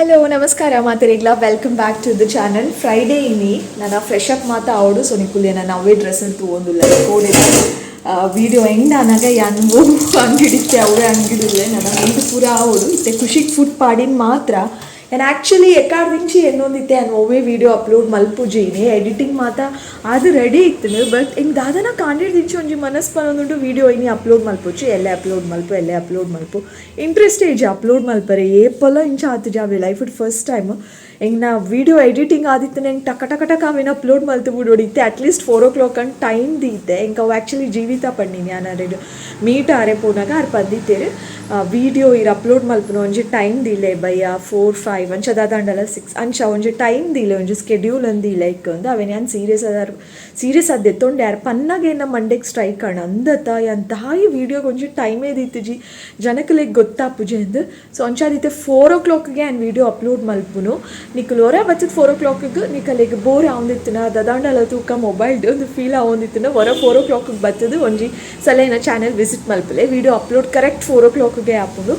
Hello ನಮಸ್ಕಾರ ಮಾತರಿಗ್ಲ welcome back to the channel. Friday ಇನ್ನಿ ನಾನು ಫ್ರೆಶ್ ಅಪ್ ಮಾತಾ ಅವಡು ಸೊ ನಿಕ್ಕುಲೆ ನಾನು ಅವೇ ಡ್ರೆಸ್ ಅಂತ ತೊಗೊಂಡಿಲ್ಲ ಕೋಡಿಲ್ಲ ವಿಡಿಯೋ ಹೆಂಗೆ ನಾನಾಗ ಯಾನು ಅಂಗಡಿತ್ತೆ ಅವೇ ಅಂಗಡಿಲ್ಲ ನಾನು ಇದು ಪೂರ ಅವಡು ಇತ್ತೆ ಖುಷಿಗೆ ಫುಡ್ ಪಾಡಿನ ಮಾತ್ರ ನಾನು ಆ್ಯಕ್ಚುಲಿ ಎಕ್ಕಾಡು ದಿಂಚಿ ಎನ್ನೊಂದಿತ್ತೆ ನಾನು ಒವ್ವೇ ವೀಡಿಯೋ ಅಪ್ಲೋಡ್ ಮಲ್ಪುಜೀನಿ ಎಡಿಟಿಂಗ್ ಮಾತಾ ಅದು ರೆಡಿ ಇತ್ತು ಬಟ್ ಹಿಂಗೆ ದಾದನ ಕಾಂಡಿಡ್ ದಿಂಚಿ ಒಂಜಿ ಮನಸ್ಸು ಬಂದುಂಟು ವೀಡಿಯೋ ಇನಿ ಅಪ್ಲೋಡ್ ಮಲ್ಪುಚ್ಚು ಎಲ್ಲೇ ಅಪ್ಲೋಡ್ ಮಲ್ಪು ಇಂಟ್ರೆಸ್ಟ್ ಏಜ್ ಅಪ್ಲೋಡ್ ಮಲ್ಪರೆ ಏಪಲ್ಲ ಇಂಚ ಆತು ಜಾವೆ ಲೈಫ್ ಫಸ್ಟ್ ಟೈಮ್ ಹೆಂಗೆ ನಾ ವೀಡಿಯೋ ಎಡಿಟಿಂಗ್ ಆದಿತ್ತು ಹೆಂಗೆ ಟಕ ಅವೇನು ಅಪ್ಲೋಡ್ ಮಲ್ತು ಬಿಡೋಡಿತ್ತೆ ಅಟ್ಲೀಸ್ಟ್ 4 o'clock ಅಂತ ಟೈಮ್ ದೀತೆ ಹೆಂಗೆ ಅವು ಆ್ಯಕ್ಚುಲಿ ಜೀವಿತ ಪಣ್ಣೀನಿ ನಾನು ಮೀಟ್ ಆರೆ ಪೋನಾಗ ಅವ್ರು ಪದ್ದಿತ್ತೇರು ವೀಡಿಯೋ ಇರು ಅಪ್ಲೋಡ್ ಮಲ್ಪನು ಒಂಜಿ ಟೈಮ್ ದಿಲೆ ಬಯ್ಯ 4-5 ಅಂಚ ದಾದಂಡಲ್ಲ 6 ಅಂಚ ಒಂಜಿ ಟೈಮ್ ದಿಲೆ ಒಂಜಿ ಸ್ಕೆಡ್ಯೂಲ್ ಅಂದಿಲ್ಲ ಇಕ್ಕೊಂದು ಅವೇನು ಯಾನು ಸೀರಿಯಸ್ ಅದು ಎತ್ತೊಂಡು ಯಾರು ಪನ್ನಾಗೆ ನಮ್ಮ ಮಂಡೆಗೆ ಸ್ಟ್ರೈಕ್ ಕಾಣ ಅಂದತ್ತ ಎಂತಹ ಈ ವೀಡಿಯೋಗೆ ಒಂಜಿ ಟೈಮೇ ದಿತ್ತು ಜಿ ಜನಕ್ಕೆ ಗೊತ್ತಾಪುಜಿ ಅಂದು ಸೊ ಅಂಚಾದಿತ್ತೆ 4 o'clockಗೆ ನಾನು ವೀಡಿಯೋ ಅಪ್ಲೋಡ್ ಮಲ್ಪುನು ನಿಕ್ಕಲು ಹೊರ ಬಚ್ಚದ 4 o'clockಗೆ ನಿಕ್ಕಲ್ಲಿಗೆ ಬೋರ್ ಆವಂದಿತ್ತನ ದದಾಂಡಲ್ಲ ತೂಕ ಮೊಬೈಲ್ದು ಒಂದು ಫೀಲ್ ಆವಂದಿತ್ತನ ಹೊರ 4 o'clockಗೆ ಬತ್ತದು ಒಂಜಿ ಸಲ ಚಾನಲ್ ವಿಸಿಟ್ ಮಲ್ಪಲೆ ವೀಡಿಯೋ ಅಪ್ಲೋಡ್ ಕರೆಕ್ಟ್ 4 o'clockಗೆ ಹಾಪುಂಡು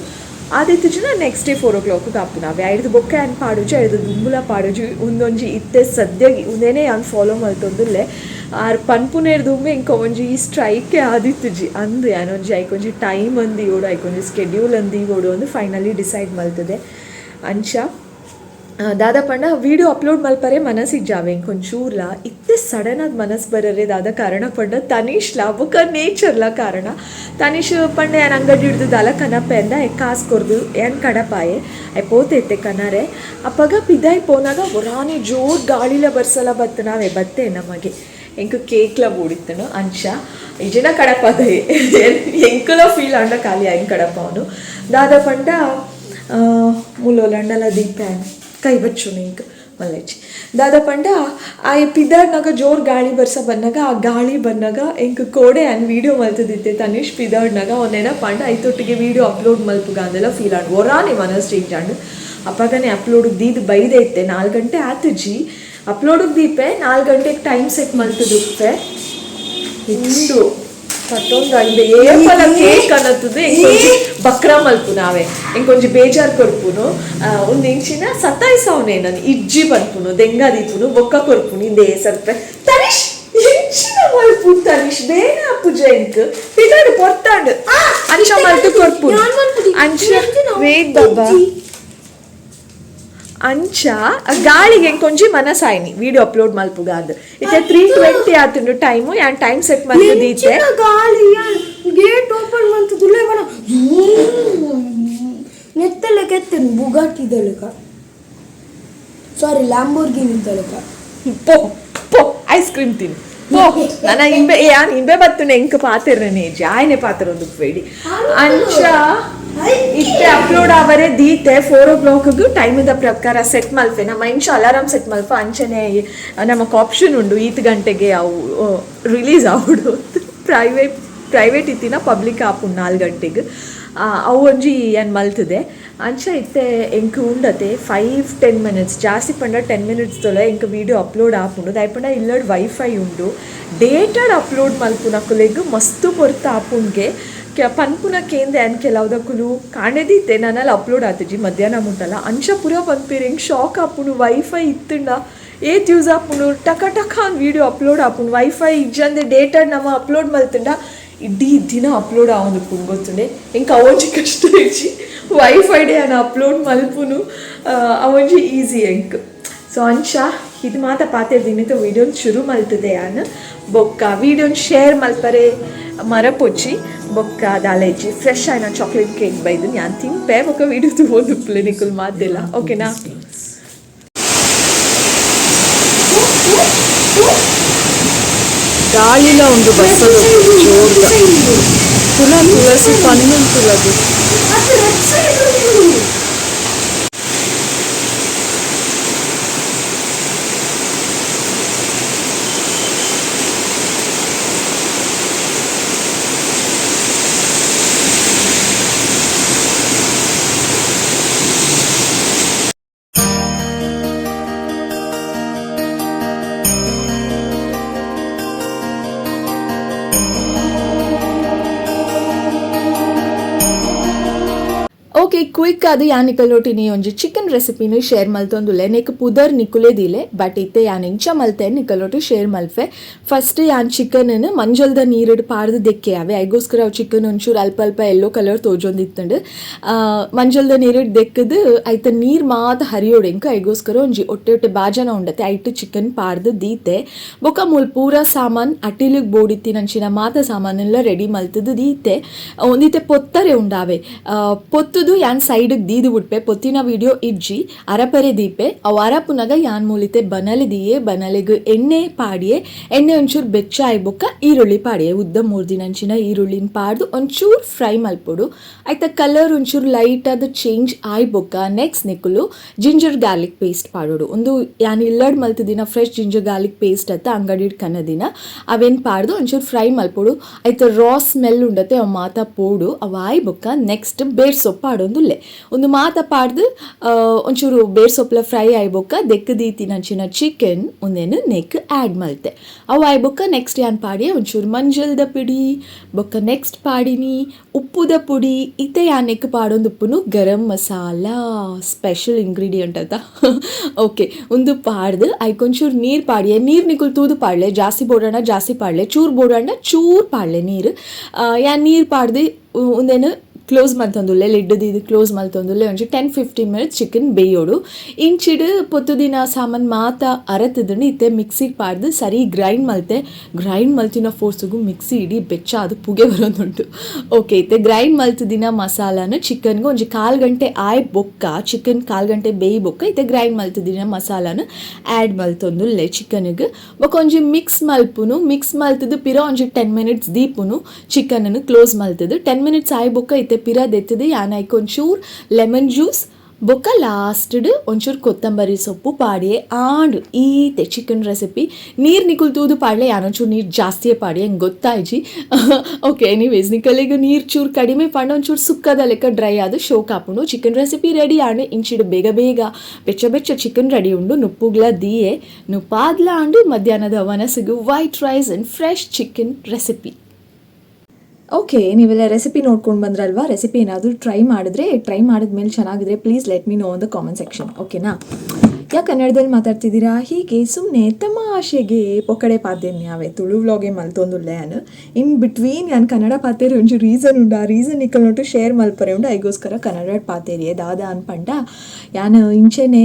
ಆದಿತ್ತು ಜನ ನೆಕ್ಸ್ಟ್ ಡೇ 4 o'clockಗೆ ಹಾಪು ನಾವು ಐದು ಬೊಕ್ಕ ಏನು ಪಾಡುಜಿ ಐದು ದುಂಬುಲ ಪಾಡುಜಿ ಒಂದೊಂಜಿ ಇತ್ತೆ ಸದ್ಯ ಒಂದೇನೇ ನಾನು ಫಾಲೋ ಮಲ್ತೊಂದುಲ್ಲೆ ಆರು ಪನ್ಪುನೇರ್ ದುಂಬೆ ಇಂಕ ಒಂಜಿ ಈ ಸ್ಟ್ರೈಕೆ ಆದಿತ್ತು ಜಿ ಅಂದು ಏನೊಂಜಿ ಐಕೊಂಜಿ ಟೈಮ್ ಅಂದು ಓಡು ಐಕೊಂಜಿ ಸ್ಕೆಡ್ಯೂಲ್ ಅಂದು ಓಡು ಒಂದು ಫೈನಲಿ ಡಿಸೈಡ್ ಮಲ್ತದೆ ಅಂಚ ದಾದ ಪಂಡ ವೀಡಿಯೋ ಅಪ್ಲೋಡ್ ಮಲ್ಪರೆ ಮನಸ್ಸಿಗೆ ಜಾವೆ ಇಂಕೊಂಚೂರ್ಲ ಇತ್ತೆ ಸಡನ್ನಾಗಿ ಮನಸ್ಸು ಬರರೆ ದಾದ ಕಾರಣ ಪಂಡ ತನೀಶ್ಲ ಬೊಕ್ಕ ನೇಚರ್ಲ ಕಾರಣ ತನೀಶ್ ಪಂಡ ಏನು ಅಂಗಡಿ ಹಿಡ್ದು ದಾಲ ಕನಪೆ ಅಂದ ಕಾಸು ಕೊರ್ದು ಏನು ಕಡಪಾಯೆ ಪೋತೈತೆ ಕನರೆ ಅಪ್ಪಾಗ ಪಿದಾಯಿ ಪೋನಾಗ ಒರಾನಿ ಜೋರು ಗಾಳಿಲ ಬರ್ಸಲ ಬತ್ತನಾವೆ ಬತ್ತೆ ನಮಗೆ ಎಂಕು ಕೇಕ್ಲ ಬೂಡಿತ್ತನು ಅಂಚ ಇಜಿನ ಕಡಪದ ಎಂಕಲ ಫೀಲ್ ಅಂಡ ಖಾಲಿ ಆಗಿ ಕಡಪ ಅವನು ದಾದ ಪಂಡ ಮುಲೋ ಲಂಡಲ ದೀಪ ಕೈ ಬಚ್ಚು ನಿಂಗೆ ಮಲ್ಲೆಚ್ಚಿ ದಾದ ಪಂಡ ಆ ಪಿದಾಡ್ನಾಗ ಜೋರು ಗಾಳಿ ಬರ್ಸ ಬಂದಾಗ ಆ ಗಾಳಿ ಬಂದಾಗ ಎಂಕ್ ಕೋಡೆ ಆ್ಯಂಡ್ ವೀಡಿಯೋ ಮಲ್ತದಿತ್ತೆ ತನೀಶ್ ಪಿದಾಡ್ನಾಗ ಅವನೇನ ಪಂಡ ಐತೊಟ್ಟಿಗೆ ವೀಡಿಯೋ ಅಪ್ಲೋಡ್ ಮಲ್ಪುಗ ಅಂದೆಲ್ಲ ಫೀಲ್ ಆಡು ಒರಾನಿ ಮನಸ್ಸು ಚೇಂಜ್ ಆಂಡು ಅಪ್ಪಾಗನೇ ಅಪ್ಲೋಡಿಗೆ ದೀದು ಬೈದೈತೆ 4 ಗಂಟೆ ಆತು ಜಿ ಅಪ್ಲೋಡಿಗೆ ದೀಪೆ 4 ಗಂಟೆಗೆ ಟೈಮ್ ಸೆಟ್ ಮಲ್ತದುಪ್ಪೆ ಇಂದು ಮತ್ತೊಂದು ಅಂದೆ ಏಪಲ ಕೇಕ್ ಅನ್ನತ್ತದೆ ಇಂಕೊಂಜಿ ಬಕ್ರ ಮಲ್ಪು ನಾವೇ ಇಂಕೊಂಜಿ ಬೇಜಾರು ಕೊರ್ಪುನು ಒಂದು ಇಂಚಿನ ಸತಾಯಿಸವನೇ ನಾನು ಇಜ್ಜಿ ಬಂದ್ಪುನು ದೆಂಗಾದೀಪುನು ಬೊಕ್ಕ ಕೊರ್ಪುನು ಇಂದೇ ಸ್ವಲ್ಪ ತನಿಷ್ ಇಂಚಿನ ಮಲ್ಪು ತನಿಷ್ ಬೇನೆ ಅಪ್ಪುಜ ಇಂಕ್ ಪಿದಾಡು ಪೊರ್ತಾಂಡು ಅಂಚ ಮಲ್ತು ಕೊರ್ಪುನು ಅಂಚ ವೇಟ್ ಬಾಬಾ ಅಂಚ ಗಾಳಿಗೆ ಕೊಂಚಿ ಮನಸ್ಸಾಯ್ನಿ ವಿಡಿಯೋ ಅಪ್ಲೋಡ್ ಮಲ್ಪುಗ ಅದು ಇತ್ತೆ 3:20 ಆತುಂಡು ಟೈಮು ಯಾನ್ ಟೈಮ್ ಸೆಟ್ ಮಲ್ಪದೀತೆ ಗಾಳಿ ಗೇಟ್ ಓಪನ್ ಮಂತದುಲೆ ಬನ ನೆತ್ತಲೆ ಕೆತ್ತನ್ ಬುಗಾಟಿ ದಳಕ ಸಾರಿ ಲ್ಯಾಂಬೋರ್ಗಿನಿ ದಳಕ ಪೋ ಪೋ ಐಸ್ ಕ್ರೀಮ್ ತಿನ್ನು ಪೋ ನನ್ನ ಇಂಬೆ ಬತ್ತುನೆ ಎಂಕ ಪಾತಿರ್ನೆ ಜಾಯ್ನೆ ಪಾತ್ರ ಒಂದು ಬೇಡಿ ಅಂಚ ಇತ್ತೆ ಅಪ್ಲೋಡ್ ಆವರೆ ದೀತೆ 4 o'clockಗೆ ಟೈಮಿದ ಪ್ರಕಾರ ಸೆಟ್ ಮಲ್ಪೆ ನಮ್ಮ ಇಂಚ ಅಲಾರಾಮ್ ಸೆಟ್ ಮಲ್ಪ ಅಂಚನೆ ನಮಗೆ ಆಪ್ಷನ್ ಉಂಡು 8 ಗಂಟೆಗೆ ಅವು ರಿಲೀಸ್ ಆವಡು ಪ್ರೈವೇಟ್ ಇತ್ತಿನ ಪಬ್ಲಿಕ್ ಆಪುಂಡು 4 ಗಂಟೆಗೆ ಅವು ಒಂಜಿ ಏನು ಮಲ್ತದೆ ಅಂಚ ಇತ್ತೆ ಎಂಕ್ ಉಂಡತೆ 5-10 minutes ಜಾಸ್ತಿ ಪಂಡ 10 minutes ತೊಲೆ ಎಂಕ್ ವೀಡಿಯೋ ಅಪ್ಲೋಡ್ ಆಪುಂಡು ದಾಯ್ಪಂಡ ಇಲ್ಲಡ್ ವೈಫೈ ಉಂಡು ಡೇಟೆಡ್ ಅಪ್ಲೋಡ್ ಮಲ್ಪುನಕ್ಕುಲೆಗ್ ಮಸ್ತು ಪೊರ್ತ ಆಪುಂಡ್ಗೆ ಪನ್ಪುನ ಕೇಂದ್ರ ಏನು ಕೆಲವುದಕ್ಕೂ ಕಾಣೆದಿತ್ತೆ ನಾನಲ್ಲಿ ಅಪ್ಲೋಡ್ ಆತಜಿ ಮಧ್ಯಾಹ್ನ ಮುಟ್ಟಲ್ಲ ಅಂಚ ಪುರ ಪನ್ಪೇರು ಹೆಂಗೆ ಶಾಕ್ ಆಪುನು ವೈಫೈ ಇತ್ತಂಡ ಏತ್ ಯೂಸ್ ಆಪುನು ಟಕ ಅಂತ ವೀಡಿಯೋ ಅಪ್ಲೋಡ್ ಆಪುನು ವೈಫೈ ಇಜ್ಜಂದೆ ಡೇಟೆಡ್ ನಮ್ಮ ಅಪ್ಲೋಡ್ ಮಲ್ತಂಡ ಇಡೀ ದಿನ ಅಪ್ಲೋಡ್ ಆವೊಂದು ಗೊತ್ತುಂಡೆ ಹೆಂಗೆ ಅವೊಂಜಿ ಕಷ್ಟ ಇಜ್ಜಿ ವೈಫೈ ಡೇ ಅನ್ನ ಅಪ್ಲೋಡ್ ಮಲ್ಪುನು ಅವೊಂಜಿ ಈಸಿ ಹೆಂಗೆ ಸೊ ಅಂಚ ಇದು ಮಾತ ಪಾತೆ ದಿನದ ವೀಡಿಯೋನ ಶುರು ಮಲ್ತದೆ ಯಾನು ಬೊಕ್ಕ ವೀಡಿಯೋನ ಶೇರ್ ಮಲ್ಪರೆ ಮರಪೊಚ್ಚಿ ಬೊಕ್ಕ ದಾಲೆಜ್ಜಿ ಫ್ರೆಶ್ ಆಯ್ನ ಚಾಕ್ಲೇಟ್ ಕೇಕ್ ಬೈದು ನಾನು ತಿಂಪೆ ಬೊಕ್ಕ ವೀಡಿಯೋ ತಗೊಂಡು ನಿಕ್ಕುಲ್ ಮಾತಿಲ್ಲ ಓಕೆನಾ ಗಾಳಿಲ ಒಂದು ಬಸ್ಸದು ಜೋರ್ದ ತುಳಸಿ ಪನ್ನು ತುಳದು ಓಕೆ ಕ್ವಿಕ್ ಅದು ಯಾನ್ ನಿಕಲೊಟ್ಟಿನಿ ಒಂಜಿ ಚಿಕನ್ ರೆಸಿಪಿನ ಶೇರ್ ಮಲ್ತೊಂದುಲ್ಲೆ ನೆಕ್ ಪುದರ್ ನಿಕುಲೆ ದಿಲೆ ಬಟ್ ಇತ್ತೆ ಯಾನ್ ಇಂಚ ಮಲ್ತೆ ನಿಕಲೊಟ್ಟು ಶೇರ್ ಮಲ್ಪೆ ಫಸ್ಟ್ ಯಾನ್ ಚಿಕನ್ ಮಂಜಲ್ದ ನೀರಿಡ್ ಪಾರ್ದು ದೆಕ್ಕೆ ಅವೆ ಐಗೋಸ್ಕರ ಅವು ಚಿಕನ್ ಒಂಚೂರು ಅಲ್ಪ ಅಲ್ಪ ಯೆಲ್ಲೋ ಕಲರ್ ತೋಜೊಂದಿತ್ತಂಡು ಮಂಜಲ್ದ ನೀರಿಡ್ ದೆಕ್ಕದು ಐತ ನೀರ್ ಮಾತ ಹರಿಯೋಡು ಎಂಕ ಐಗೋಸ್ಕರ ಒಂಜಿ ಒಟ್ಟೆ ಒಟ್ಟೆ ಬಾಜನ ಉಂಡತೆ ಐಟ್ ಚಿಕನ್ ಪಾರ್ದು ದೀತೆ ಬೊಕ ಮೂಲ್ ಪೂರ ಸಾಮಾನ್ ಅಟಿಲಿಗ್ ಬೋಡಿತ್ತಿನಂಚಿನ ಮಾತ ಸಾಮಾನೆಲ್ಲ ರೆಡಿ ಮಲ್ತದು ದೀತೆ ಒಂದಿತ್ತೆ ಪೊತ್ತರೆ ಉಂಡಾವೆ ಪೊತ್ತುದು ಯಾನ್ ಸೈಡ್ ದೀದು ಬಿಡ್ಪೆ ಪೊತ್ತಿನ ವಿಡಿಯೋ ಇಜ್ಜಿ ಅರಪರೆ ದೀಪೆ ಅವು ಅರಪುನಗ ಯಾನ್ ಮೂಲಿತೆ ಬನಲೆ ದಿಯೆ ಬನಲೆಗ್ ಎಣ್ಣೆ ಪಾಡಿಯೆ ಎಣ್ಣೆ ಒಂಚೂರು ಬೆಚ್ಚ ಆಯ್ಬೊಕ್ಕ ಈರುಳ್ಳಿ ಪಾಡಿಯೆ ಉದ್ದ 3 ದಿನಂಚಿನ ಈರುಳ್ಳಿನ ಪಾಡ್ದು ಒಂಚೂರು ಫ್ರೈ ಮಲ್ಪೊಡು ಆಯ್ತ ಕಲರ್ ಒಂಚೂರು ಲೈಟ್ ಆದ ಚೇಂಜ್ ಆಯ್ಬೊಕ್ಕ ನೆಕ್ಸ್ಟ್ ನಿಕ್ಕುಲು ಜಿಂಜರ್ ಗಾರ್ಲಿಕ್ ಪೇಸ್ಟ್ ಪಾಡೋಡು ಒಂದು ಯಾನ್ ಇಲ್ಲಡ್ ಮಲ್ತ ದಿನ ಫ್ರೆಶ್ ಜಿಂಜರ್ ಗಾರ್ಲಿಕ್ ಪೇಸ್ಟ್ ಅತ್ತ ಅಂಗಡಿಡ್ ಕನ್ನದಿನ ಅವೇನ್ ಪಾಡ್ದು ಒಂಚೂರು ಫ್ರೈ ಮಲ್ಪೊಡು ಆಯ್ತ ರಾ ಸ್ಮೆಲ್ ಉಂಡತೆ ಅವು ಮಾತ ಪೋಡು ಅವು ಆಯ್ಬೊಕ್ಕ ನೆಕ್ಸ್ಟ್ ಬೇರ್ ಸೊಪ್ಪು ಆಡೊಂದುಲ್ಲೆ ಒಂದು ಮಾತ ಪಾಡ್ದು ಒಂಚೂರು ಬೇರ್ ಸೊಪ್ಪಲ ಫ್ರೈ ಆಯ್ಬೊಕ್ಕ ದೆಕ್ಕದೀತಿನಂಚಿನ ಚಿಕನ್ ಒಂದೇನು ನೆಕ್ ಆ್ಯಡ್ ಮಲ್ತೆ ಅವು ಆಯ್ಬೊಕ್ಕ ನೆಕ್ಸ್ಟ್ ಯಾನ್ ಪಾಡಿ ಒಂಚೂರು ಮಂಜಲ್ದ ಪಿಡಿ ಬೊಕ್ಕ ನೆಕ್ಸ್ಟ್ ಪಾಡಿನಿ ಉಪ್ಪುದ ಪುಡಿ ಇತ್ತೆ ಯಾನ್ ನೆಕ್ ಪಾಡೊಂದು ಉಪ್ಪುನು ಗರಂ ಮಸಾಲ ಸ್ಪೆಷಲ್ ಇಂಗ್ರೀಡಿಯಂಟ್ ಅತ್ತ ಓಕೆ ಒಂದು ಪಾಡ್ದು ಐಕೊಂಚೂರು ನೀರು ಪಾಡಿಯೆ ನೀರು ನಿಕುಲ್ ತೂದು ಪಾಡ್ಲೆ ಜಾಸ್ತಿ ಬೋಡೋಣ ಜಾಸ್ತಿ ಪಾಡ್ಲೆ ಚೂರು ಬೋಡೋಣ ಚೂರು ಪಾಡ್ಲೆ ನೀರು ಯಾನ್ ನೀರು ಪಾಡ್ದು ಒಂದೇನು ಕ್ಲೋಸ್ ಮಲ್ತೊಂದುಲ್ಲೆ ಲಿಡ್ದು ಇದು ಕ್ಲೋಸ್ ಮಲ್ತೊಂದುಲ್ಲೆ ಒಂಚು 10-15 ಮಿನಿಟ್ಸ್ ಚಿಕನ್ ಬೇಯೋಡು ಇಂಚಿಡು ಪೊತ್ತು ದಿನ ಸಾಮಾನು ಮಾತ ಅರತದನ್ನು ಇತ್ತೆ ಮಿಕ್ಸಿಗೆ ಪಾಡ್ದು ಸರಿ ಗ್ರೈಂಡ್ ಮಲ್ತಿನ ಫೋರ್ಸಿಗೂ ಮಿಕ್ಸಿ ಇಡೀ ಬೆಚ್ಚ ಅದು ಪುಗೆ ಬರೋದುಂಟು ಓಕೆ ಇತ್ತೆ ಗ್ರೈಂಡ್ ಮಲ್ತ ದಿನ ಮಸಾಲಾನ ಚಿಕನ್ಗೆ ಒಂಜಿ 1/4 ಗಂಟೆ ಆಯ್ ಬೊಕ್ಕ ಚಿಕನ್ 1/4 ಗಂಟೆ ಬೇಯಿ ಬೊಕ್ಕ ಇತ್ತೆ ಗ್ರೈಂಡ್ ಮಲ್ತ ದಿನ ಮಸಾಲಾನ ಆ್ಯಡ್ ಮಲ್ತೊಂದುಲ್ಲೆ ಚಿಕನ್ಗೆ ಬೊಕ್ಕ ಒಂಜಿ ಮಿಕ್ಸ್ ಮಲ್ತದು ಪಿರ ಒಂಜಿ 10 ಮಿನಿಟ್ಸ್ ದೀಪುನು ಚಿಕನನ್ನು ಕ್ಲೋಸ್ ಮಲ್ತದು 10 ಮಿನಿಟ್ಸ್ ಆಯ್ ಬೊಕ್ಕ ಇತ್ತೆ ಪಿರ ದೆತ್ತದು ಯಾನೈಕ್ ಒಂಚೂರು ಲೆಮನ್ ಜ್ಯೂಸ್ ಬೊಕ್ಕ ಲಾಸ್ಟ್ಡ್ ಒಂಚೂರು ಕೊತ್ತಂಬರಿ ಸೊಪ್ಪು ಪಾಡಿಯೆ ಆಂಡ್ ಈತೆ ಚಿಕನ್ ರೆಸಿಪಿ ನೀರು ನಿಕುಲ್ ತೂದು ಪಾಡ್ಲೆ ಯಾನೊಂಚೂರು ನೀರು ಜಾಸ್ತಿಯೇ ಪಾಡಿ ಹಂಗೆ ಗೊತ್ತಾಯ್ಜಿ ಓಕೆ ಎನಿವೇಸ್ ನಿಕಲಿಗೆ ನೀರು ಚೂರು ಕಡಿಮೆ ಪಾಂಡ ಒಂಚೂರು ಸುಕ್ಕದ ಲೆಕ್ಕ ಡ್ರೈ ಆದ ಶೋಕ್ ಹಾಪುಂಡು ಚಿಕನ್ ರೆಸಿಪಿ ರೆಡಿ ಆಂಡ್ ಇಂಚಿಡು ಬೇಗ ಬೆಚ್ಚ ಚಿಕನ್ ರೆಡಿ ಉಂಡು ನುಪ್ಪುಗ್ಲ ದಿಯೆ ನುಪ್ಪಾದ್ಲ ಆಂಡು ಮಧ್ಯಾಹ್ನದ ವನಸಿಗು white rice and fresh chicken recipe okay ನೀವೆಲ್ಲ ರೆಸಿಪಿ ನೋಡ್ಕೊಂಡು ಬಂದ್ರಲ್ವಾ ರೆಸಿಪಿ ಏನಾದರೂ ಟ್ರೈ ಮಾಡಿದ್ಮೇಲೆ ಚೆನ್ನಾಗಿದ್ರೆ please let me know in the comment section ಓಕೆನಾ ಯಾಕೆ ಕನ್ನಡದಲ್ಲಿ ಮಾತಾಡ್ತಿದ್ದೀರಾ ಹೀಗೆ ಸುಮ್ಮನೆ ತಮಾಷೆಗೆ ಪೊಕ್ಕಡೆ ಪಾತೇನೆ ಯಾವೇ ತುಳು ವ್ಲಾಗೆ ಮಲ್ತೊಂದುಲ್ಲೆ ಯಾನು ಇನ್ ಬಿಟ್ವೀನ್ ಯಾನು ಕನ್ನಡ ಪಾತೇರಿ ಒಂಚೂರು ರೀಸನ್ ಉಂಡು ಆ ರೀಸನ್ ನಿಕ್ಕಲ್ನೊಟ್ಟು ಶೇರ್ ಮಲ್ಪರೆ ಉಂಡು ಐಗೋಸ್ಕರ ಕನ್ನಡ ಪಾತೇರಿಯೇ ದಾದ ಅನ್ಪಂಡ ಯಾನು ಇಂಚೆನೆ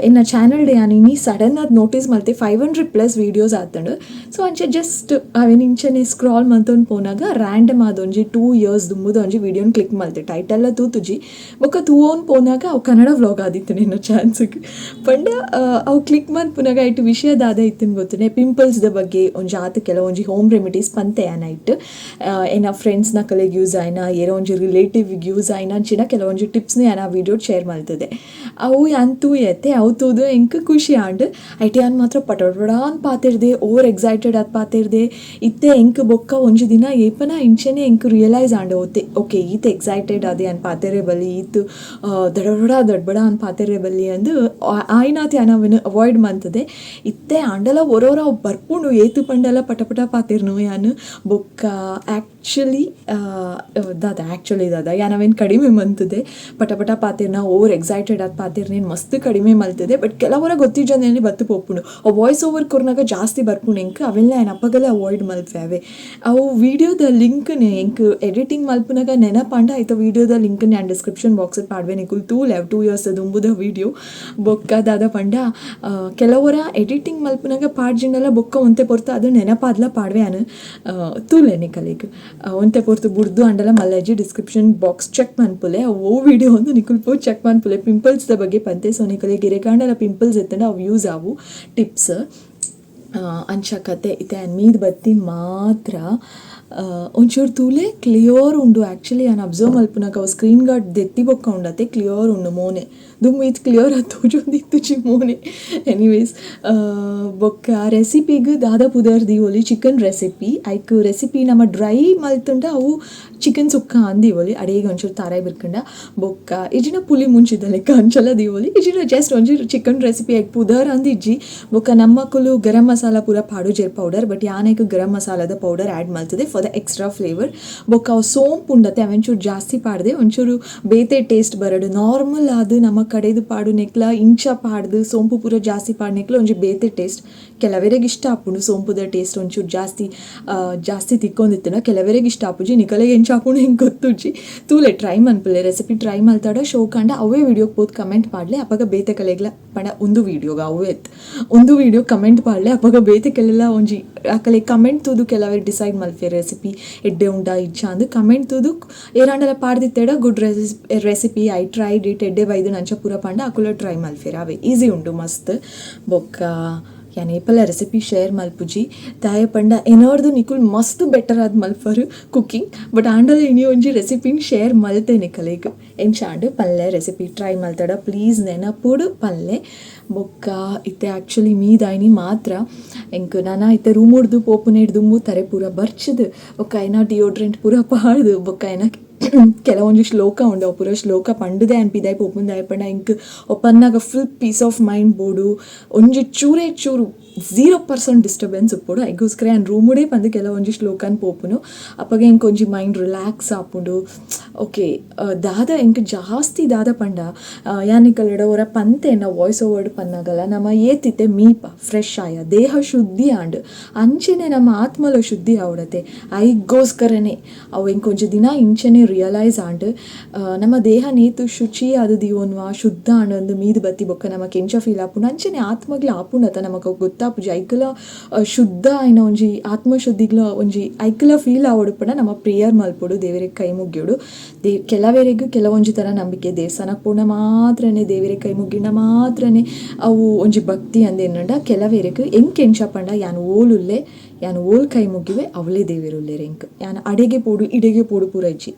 ಎನ್ನ ಚಾನಲ್ಡ್ ಯಾನು ಇನ್ನೀ ಸಡನ್ ಆಗಿ ನೋಟಿಸ್ ಮಲ್ತೆ 500+ ವೀಡಿಯೋಸ್ ಆತಂಡು ಸೊ ಅಂಚೆ ಜಸ್ಟ್ ಅವೇನು ಇಂಚೆನೆ ಸ್ಕ್ರಾಲ್ ಮಲ್ತೊಂದು ಪೋನಾಗ ರ್ಯಾಂಡಮ್ ಆದೊಂಜಿ 2 years ದುಂಬುದ ಒಂಜಿ ವೀಡಿಯೋನ ಕ್ಲಿಕ್ ಮಲ್ತೆ ಟೈಟೆಲ್ಲ ತೂತುಜಿ ಬೊಕ್ಕ ತೂವೊಂದು ಪೋನಾಗ ಅವು ಕನ್ನಡ ವ್ಲಾಗ್ ಆದಿತ್ತು ನಿನ್ನ ಚಾನ್ಸಿಗೆ ಪಂಡ ಅವು ಕ್ಲಿಕ್ ಮಲ್ಪುನಾಗ ಐಟು ವಿಷಯದಾದ ಇತ್ತಿನ ಗೊತ್ತನೆ ಪಿಂಪಲ್ಸ್ದ ಬಗ್ಗೆ ಒಂಜಿ ಆತ ಕೆಲವೊಂಜಿ ಹೋಮ್ ರೆಮಿಡೀಸ್ ಪಂತೆ ಆಯ್ತು ಏನ ಫ್ರೆಂಡ್ಸ್ನ ಕಲೆಗೆ ಯೂಸ್ ಆಯ್ನ ಏನೋ ಒಂಜಿ ರಿಲೇಟಿವ್ಗೆ ಯೂಸ್ ಆಯ್ನ ಅಂಚಿನ ಕೆಲವೊಂಜಿ ಟಿಪ್ಸ್ನ ಯಾನ ವೀಡಿಯೋ ಶೇರ್ ಮಲ್ತದೆ ಅವು ಯಾನ್ ಎತ್ತೆ ಅವು ತೂದು ಎಂಕ ಖುಷಿ ಆಂಡ್ ಐಟಿ ಯಾನ್ ಮಾತ್ರ ಪಟಪಡ ಅಂತ ಪಾತಿರ್ದೆ ಓವರ್ ಎಕ್ಸೈಟೆಡ್ ಅದು ಪಾತಿರ್ದೆ ಇತ್ತೆ ಎಂಕ ಬೊಕ್ಕ ಒಂಜಿ ದಿನ ಏಪನ ಇಂಚೆನೆ ಎಂಕ ರಿಯಲೈಸ್ ಆಂಡೆ ಓಕೆ ಈತ ಎಕ್ಸೈಟೆಡ್ ಅದೇ ಅನ್ ಪಾತೆರೆ ಬಲ್ಲಿ ಈತು ದಡಬಡ ಅನ್ ಪಾತೆರೆ ಬಲ್ಲಿ ಅಂದು ಆಯ್ನಾತಿ ಯಾನವನು ಅವಾಯ್ಡ್ ಮಂತದೆ ಇತ್ತೆ ಆಂಡಲ ಒರೋರ ಬರ್ಪುಂಡು ಏತು ಪಂಡಲ ಪಟಪಟ ಪಾತಿರ್ನು ಯಾನು ಬೊಕ್ಕ ಆ್ಯಕ್ಚುಲಿ ದಾದ ಯಾನವೇನು ಕಡಿಮೆ ಮಂತದೆ ಪಟಪಟ ಪಾತಿರ್ನ ಓವರ್ ಎಕ್ಸೈಟೆಡ್ ಅದು ಪಾತಿರ್ನೇನು ಮಸ್ತ್ ಕಡಿಮೆ ಮಲ್ತದೆ ಬಟ್ ಕೆಲವರ ಗೊತ್ತಿಜ್ಜಂದೇನೆ ಬತ್ತು ಪೋಪುಂಡು ಆ ವಾಯ್ಸ್ ಓವರ್ ಕೊರ್ನಾಗ ಜಾಸ್ತಿ ಬರ್ಪುಂಡು ಎಂಕ ಅವೆಲ್ಲ ಏನು ಅಪ್ಪಗೆಲ್ಲ ಅವಾಯ್ಡ್ ಮಲ್ಪೇವೆ ಅವು ವೀಡಿಯೋದ ಲಿಂಕ್ನೇ ಎಂಕ ಎಡಿಟಿಂಗ್ ಮಲ್ಪನಾಗ ನೆನಪಾಂಡ ಆಯ್ತು ವೀಡಿಯೋದ ಲಿಂಕ್ ನಾನು ಡಿಸ್ಕ್ರಿಪ್ಷನ್ ಬಾಕ್ಸಲ್ಲಿ ಪಾಡ್ವೆ ನಿಕುಲ್ ತೂಲೆ 2 years ದುಂಬುದ ವೀಡಿಯೋ ಬೊಕ್ಕ ದಾದ ಪಂಡ ಕೆಲವರ ಎಡಿಟಿಂಗ್ ಮಲ್ಪನಾಗ ಪಾಡ್ಜಿಂಡಲ್ಲ ಬೊಕ್ಕ ಒಂತೆ ಪೊರ್ತು ಅದು ನೆನಪಾದ್ಲ ಪಾಡ್ವೆ ನಾನು ತೂಲೆ ನಿಕಲಿಗೆ ಒಂತೆ ಪೊರ್ತು ಬುಡ್ದು ಅಂಡಲ ಮಲ್ಲಜ್ಜಿ ಡಿಸ್ಕ್ರಿಪ್ಷನ್ ಬಾಕ್ಸ್ ಚೆಕ್ ಮನ್ಪುಲೆ ಓ ವಿಡಿಯೋ ಒಂದು ನಿಕುಲ್ ಪೋ ಚೆಕ್ ಮನ್ಪುಲೆ ಪಿಂಪಲ್ಸ್ದ ಬಗ್ಗೆ ಪಂತೆ ಸೊ ನಿಕಲಿಗೆ ಗಿರೆಕಾಂಡಲ ಪಿಂಪಲ್ಸ್ ಎತ್ತಂಡ ಅವು ಯೂಸ್ ಆವು ಟಿಪ್ಸ್ ಅಂಚಕತೆ ಇತ್ತೆ ಮೀದ್ ಬತ್ತಿ ಮಾತ್ರ ಒಂಚೂರು ತೂಲೆ ಕ್ಲಿಯರ್ ಉಂಡು ಆ್ಯಕ್ಚುಲಿ ನಾನು ಅಬ್ಸರ್ವ್ ಮಲ್ಪನಾಗ ಅವು ಸ್ಕ್ರೀನ್ ಗಾರ್ಡ್ ದೆತ್ತಿ ಬೊಕ್ಕ ಉಂಡತ್ತೆ ಕ್ಲಿಯರ್ ಉಂಡು ಮೋನೆ ದುಮ್ಮು ಇದು ಕ್ಲಿಯರ್ ತೋಜೊಂದಿತ್ತು ಚಿಮ್ಮೋನೆ. ಎನಿವೇಸ್ ಬೊಕ್ಕ ರೆಸಿಪಿಗೆ ದಾದ ಪುದರ್ ದಿವೊಲಿ ಚಿಕನ್ ರೆಸಿಪಿ ಐಕ್ ರೆಸಿಪಿ ನಮ್ಮ ಡ್ರೈ ಮಲ್ತುಂಡ ಅವು ಚಿಕನ್ ಸುಕ್ಕ ಅಂದಿವೊಲಿ ಅಡಿಗೆ ಒಂಚೂರು ತಾರಾಯಿ ಬಿರ್ಕಂಡ ಬೊಕ್ಕ ಇಜಿನ ಪುಲಿ ಮುಂಚಿದ ಲೆಕ್ಕ ಅಂಚಲ ದಿವೊಲಿ ಇಜಿನ ಜಸ್ಟ್ ಒಂಚೂರು ಚಿಕನ್ ರೆಸಿಪಿ ಐಕ್ ಪುದರ್ ಅಂದಿಜ್ಜಿ ಬೊಕ್ಕ ನಮ್ಮಕ್ಕಲು ಗರಂ ಮಸಾಲ ಪೂರ ಪಾಡು ಜೇರ್ ಪೌಡರ್ ಬಟ್ ಯಾನೈಕ್ ಗರಂ ಮಸಾಲದ ಪೌಡರ್ ಆ್ಯಡ್ ಮಾಡ್ತದೆ ಫಾರ್ ದ ಎಕ್ಸ್ಟ್ರಾ ಫ್ಲೇವರ್. ಬೊಕ್ಕ ಅವು ಸೋಂಪು ಉಂಡತೆ ಅವೆಂಚೂರು ಜಾಸ್ತಿ ಪಾಡ್ದೆ ಒಂಚೂರು ಬೇತೆ ಟೇಸ್ಟ್ ಬರಡು ನಾರ್ಮಲ್ ಆದು ನಮ್ಮ ಕಡೆದು ಪಾಡು ನೆಕ್ಲ ಇಂಚ ಪಾಡ್ದು ಸೋಂಪು ಪೂರ ಜಾಸ್ತಿ ಪಾಡು ನೆಕ್ಲ ಒಂಚೂರು ಬೇತೆ ಟೇಸ್ಟ್ ಕೆಲವರಿಗೆ ಇಷ್ಟ ಆಪುಂಡು ಸೋಂಪುದ ಟೇಸ್ಟ್ ಒಂಚೂರು ಜಾಸ್ತಿ ತಿಕ್ಕೊಂಡಿತ್ತನ ಕೆಲವರಿಗೆ ಇಷ್ಟ ಆಪುಜಿ ನಿಕಲೆಗೆ ಎಂಚ ಆಪುಂಡು ಹಿಂಗೆ ಗೊತ್ತುಜ್ಜಿ ತೂಲೆ ಟ್ರೈ ಮನ್ಪುಲೆ ರೆಸಿಪಿ ಟ್ರೈ ಮಲ್ತಾಡ ಶೋ ಕಂಡ ಅವೇ ವಿಡಿಯೋಗೆ ಪೋದು ಕಮೆಂಟ್ ಪಾಡ್ಲೆ ಅಪ್ಪಾಗ ಬೇತೆ ಕಲೆಗ್ಲ ಪಂಡ ಒಂದು ವೀಡಿಯೋಗ ಅವೇ ಒಂದು ವೀಡಿಯೋ ಕಮೆಂಟ್ ಪಾಡ್ಲೆ ಅಪ್ಪಾಗ ಬೇತೆ ಕೆಲೆಲ್ಲ ಒಂಜಿ ಅಕಲೆ ಕಮೆಂಟ್ ತೂದು ಕೆಲವೇ ಡಿಸೈಡ್ ಮಲ್ಪೆ ರೆಸಿಪಿ ಎಡ್ಡೆ ಉಂಡ ಇಜ್ಜ ಅಂದು ಕಮೆಂಟ್ ತೂದು ಏರಾಂಡಲ ಪಾಡ್ದಿತ್ತೇಡ good recipe I tried it ಎಡ್ಡೆ ಬೈದು ನಂಚ ಪೂರ ಪಂಡ ಅಕುಲ ಟ್ರೈ ಮಲ್ಫೇರ ಅವೇ ಈಸಿ ಉಂಡು ಮಸ್ತ್. ಬೊಕ್ಕ ಯಾನ್ ಏಪಲ ರೆಸಿಪಿ ಶೇರ್ ಮಲ್ಪುಜಿ ತಾಯ ಪಂಡ ಏನೋರ್ದು ನಿಕುಲ್ ಮಸ್ತ್ ಬೆಟರ್ ಆದ್ ಮಲ್ಪರು ಕುಕ್ಕಿಂಗ್ ಬಟ್ ಆಂಡಲ ಇನಿ ಒಂಜಿ ರೆಸಿಪಿನ್ ಶೇರ್ ಮಲ್ತೆ ನಿಕಲೆಗ್ ಎಂಚಾಂಡು ಪಲ್ಲೆ ರೆಸಿಪಿ ಟ್ರೈ ಮಲ್ತಾಡ ಪ್ಲೀಸ್ ನೆನಪುಡು ಪಲ್ಲೆ. ಬೊಕ್ಕ ಇತ್ತೆ ಆ್ಯಕ್ಚುಲಿ ಮೀದಾಯ್ನಿ ಮಾತ್ರ ಎಂಕ್ ನಾನು ಇತ್ತೆ ರೂಮ್ ಹಿಡ್ದು ಪೋಪುನ ಹಿಡ್ದು ತರೆ ಪೂರ ಬರ್ಚದು ಬೊಕ್ಕ ಏನ ಡಿಯೋಡ್ರೆಂಟ್ ಪೂರ ಪಾಡ್ದು ಬೊಕ್ಕ ಏನ ಕೆಲವೊಂದು ಶ್ಲೋಕ ಉಂಡು ಪೂರ ಶ್ಲೋಕ ಪಂಡುದೇ ಅನ್ಪಿದಾಯ್ ಪೋಪುಂದಾಯ ಪಂಡ ಇಂಕ್ ಒಪ್ಪನ್ನಾಗ ಫುಲ್ ಪೀಸ್ ಆಫ್ ಮೈಂಡ್ ಬೋಡು ಒಂಜಿ ಚೂರು 0% ಡಿಸ್ಟರ್ಬೆನ್ಸ್ ಉಪ್ಪುಡು ಐಗೋಸ್ಕರ ಆ್ಯಂಡ್ ರೂಮುಡೇ ಪಂದು ಕೆಲವೊಂಜಿ ಶ್ಲೋಕನ್ ಪೋಪುನು ಅಪ್ಪಗೆ ಇಂಕ್ ಒಂಜಿ ಮೈಂಡ್ ರಿಲ್ಯಾಕ್ಸ್ ಆಪುಂಡು. ಓಕೆ ದಾದ ಇಂಕ್ ಜಾಸ್ತಿ ದಾದ ಪಂಡ ಯಾನಿಕಲ್ಲೆಡ ಒರ ಪಂತೆ ಎನ್ನ ವಾಯ್ಸ್ ಓವರ್ಡ್ ಪನ್ನಾಗಲ್ಲ ನಮ್ಮ ಏತಿತ್ತೆ ಮೀಪ ಫ್ರೆಶ್ ಆಯ ದೇಹ ಶುದ್ಧಿ ಆಂಡ್ ಅಂಚೆನೆ ನಮ್ಮ ಆತ್ಮಲ ಶುದ್ಧಿ ಆವಡತೆ ಐಗೋಸ್ಕರನೇ ಅವು ಇಂಕೊಂಚ ದಿನ ಇಂಚೆನೆ ರಿಯಲೈಸ್ ಆಂಡ್ ನಮ್ಮ ದೇಹ ನೇತು ಶುಚಿ ಅದು ದಿವೋನ್ವಾ ಶುದ್ಧ ಆಂಡ್ ಒಂದು ಮೀದು ಬತ್ತಿ ಬೊಕ್ಕ ನಮ್ಮ ಕೆಂಚ ಫೀಲ್ ಆಪುಂಡು ಅಂಚೆನೆ ಆತ್ಮಗ್ಲ ಆಪುಂಡತ ನಮಕ್ ಗೊತ್ತಾಪುಜಿ ಐಕಲ ಶುದ್ಧ ಐನ ಒಂಜಿ ಆತ್ಮಶುದ್ಧಿಗ್ಲ ಒಂಜಿ ಐಕಲ ಫೀಲ್ ಆವಡುಪುಂಡ ನಮ್ಮ ಪ್ರೇಯರ್ ಮಲ್ಪೊಡು ದೇವರಿಗೆ ಕೈ ಮುಗ್ಯೋಡು. ಕೆಲವರೆಗೂ ಕೆಲವೊಂಜಿ ಥರ ನಂಬಿಕೆ ದೇವಸ್ಥಾನಕ್ಕೆ ಪೂರ್ಣ ಮಾತ್ರನೇ ದೇವರಿಗೆ ಕೈ ಮುಗ್ಗಿಂಡ ಮಾತ್ರನೇ ಅವು ಒಂಜಿ ಭಕ್ತಿ ಅಂದೇನಂಡ ಕೆಲವರೆಗೂ ಎಂಕ್ ಎಂಚ ಪಂಡ ಯಾನು ಓಲ್ ಕೈ ಮುಗಿವೆ ಅವಳೇ ದೇವೇರುಲ್ಲೇರೆ ಎಂಕ್ ಯಾನು ಅಡೆಗೆ ಪೋಡು ಇಡೆಗೆ ಪೋಡು ಪೂರ ಇಜ್ಜಿ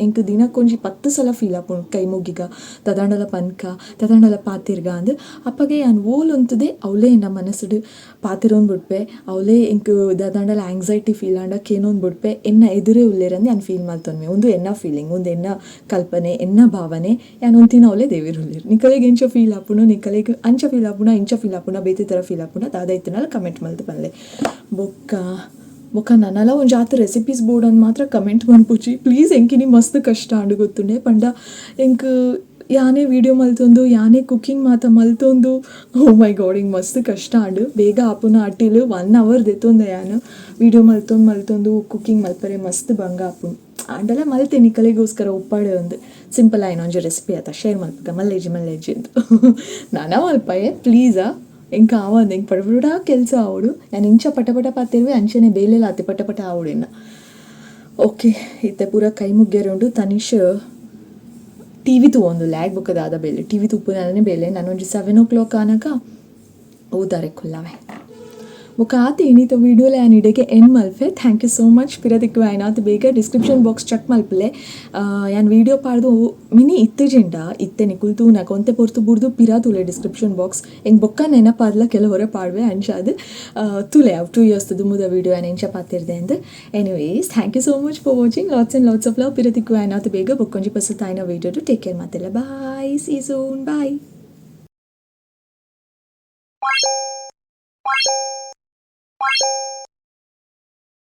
ಎಂಕ್ ದಿನಕ್ಕೊಂಜಿ 10 ಸಲ ಫೀಲ್ ಆಪುಂಡು ಕೈ ಮುಗಿಗ ತದಂಡಲ ಪನ್ಕ ತದಂಡಲ ಪಾತಿರ್ಗ ಅಂದು ಅಪ್ಪಗೆ ಯಾನು ಓಲ್ ಅಂತದೆ ಅವಳೇ ಎನ್ನ ಮನಸ್ಸುಡು ಪಾತಿರೋನ್ ಬಿಡ್ಪೆ ಅವಳೇ ಎಂಕ್ ತದಂಡಲ ಆಂಗ್ಸೈಟಿ ಫೀಲ್ ಆಂಡಕ್ಕೆ ಏನೊಂದು ಬಿಡ್ಪೆ ಎನ್ನ ಎದುರೇ ಉಲ್ಲೇರಂದು ಯಾನು ಫೀಲ್ ಮಾಡ್ತೊನ್ಮೆ ಒಂದು ಎನ್ನ ಫೀಲಿಂಗ್ ಒಂದು ಎನ್ನ ಕಲ್ಪನೆ ಎನ್ನ ಭಾವನೆ ಯಾನು ಒಂತಿನ ಅವಳೇ ದೇವೇರುಲ್ಲೇರು ನಿಕಲೆಗೆ ಎಂಚ ಫೀಲ್ ಆಪುಂಡು ನಿಕಲೆಗೆ ಅಂಚ ಫೀಲ್ ಆಪುಂಡ ಇಂಚ ಫೀಲ್ ಆಪುಂಡ ಬೇತೆ ಥರ ಫೀಲ್ ಆಪುಂಡ ದಾದಾಯ್ತನಲ್ಲ ಕಮೆಂಟ್ ಮಲ್ತು ಪಲ್ಲೆ. ಬೊಕ್ಕ ನನ್ನಲ್ಲ ಒಂದು ಜಾತ ರೆಸಿಪೀಸ್ ಬೋರ್ಡ್ ಅಂತ ಮಾತ್ರ ಕಮೆಂಟ್ ಮನ್ಪುಜಿ ಪ್ಲೀಸ್ ಎಂಕಿನಿ ಮಸ್ತ್ ಕಷ್ಟ ಆಂಡು ಗೊತ್ತುಂಡೆ ಪಂಡ ಎಂಕ್ ಯಾನೇ ವೀಡಿಯೋ ಮಲ್ತೊಂದು ಯಾನೇ ಕುಕ್ಕಿಂಗ್ ಮಾತ ಮಲ್ತೊಂದು ಓ ಮೈ ಗಾಡ್ ಹಿಂಗೆ ಮಸ್ತ್ ಕಷ್ಟ ಆಂಡು ಬೇಗ ಆಪುನ ಅಟ್ಟಿಲು 1 ಅವರ್ ದೆತ್ತೊಂದೆ ಯಾನು ವೀಡಿಯೋ ಮಲ್ತೊಂದು ಕುಕ್ಕಿಂಗ್ ಮಲ್ಪರೆ ಮಸ್ತ್ ಬಂಗ ಆಪುಂಡು ಆಂಡಲ ಮಲ್ತೆ ನಿಕಲೆಗೋಸ್ಕರ ಉಪ್ಪಾಡೆ ಒಂದು ಸಿಂಪಲ್ ಆಯ್ನ ಒಂಜಿ ರೆಸಿಪಿ ಆತ ಶೇರ್ ಮಲ್ಪಗ ಮಲ್ಲೇಜಿ ಅಂತ ನಾನಾ ಮಲ್ಪಯೆ ಪ್ಲೀಸಾ ಎಂಕ ಆವಂದು ಎಂಗೆ ಪಟಪಟ ಕೆಲಸ ಆವಡು ನಾನು ಇಂಚ ಪಟಪಟ ಪಾತಿರುವೆ ಅಂಚೆನೆ ಬೇಲೆಲ್ಲ ಆತೆ ಪಟಪಟ ಆವಡು ಎನ್ನ. ಓಕೆ ಇತ್ತೆ ಪೂರ ಕೈ ಮುಗ್ಗೆರೆ ಉಂಡು ತನಿಷ್ ಟಿವಿ ತೂವೊಂದು ಲ್ಯಾಗ್ ಬೊಕ್ಕದಾದ ಬೇಲೆ ಟಿವಿ ತುಪ್ಪುನೇ ಬೇಲೆ ನಾನು ಒಂಜಿ 7 o'clock ಆನಕ ಓದಾರೆ ಕುಲ್ಲವೆ ಬೊಕ್ಕ ಆತ ಇನ್ನಿತ ವೀಡಿಯೋಲೆ ಆ್ಯನ್ ಇಡೆಗೆ ಎಂಡ್ ಮಲ್ಪೆ. ಥ್ಯಾಂಕ್ ಯು ಸೋ ಮಚ್ ಪಿರದಿಕ್ಕು ಆಯ್ನಾತ್ ಬೇಗ ಡಿಸ್ಕ್ರಿಪ್ಷನ್ ಬಾಕ್ಸ್ ಚೆಕ್ ಮಲ್ಪಲೆ ಯಾನ್ ವೀಡಿಯೋ ಪಾಡ್ದು ಮಿನಿ ಇತ್ತೆ ನಿಕುಲ್ ತೂನ ಕೊಂತೆ ಪೊರ್ತು ಬುರ್ದು ಪಿರಾ ತುಲೆ ಡಿಸ್ಕ್ರಿಪ್ಷನ್ ಬಾಕ್ಸ್ ಎಂಗೆ ಬೊಕ್ಕ ನೆನಪಾದ್ಲ ಕೆಲವರ ಪಾಡ್ವೆ ಅಂಚಾದು ತುಲೆ ಅವು 2 years ದುಮ್ಮುದ ವೀಡಿಯೋ ಆ್ಯನ್ ಎಂಚ ಪಾತಿರ್ದೆ ಅಂದು. Anyways thank you so much for watching lots and lots of love ಪಿರದಿಕ್ಕು ಆಯ್ನಾತ್ ಬೇಗ ಬೊಕ್ಕೊಂಜಿ ಪಸತ್ ಆಯ್ನ ವೀಡಿಯೋ ಟೇಕ್ ಕೇರ್ ಮಾತೆಲ್ಲ ಬಾಯ್ ಸಿ ಸೂನ್ ಬಾಯ್.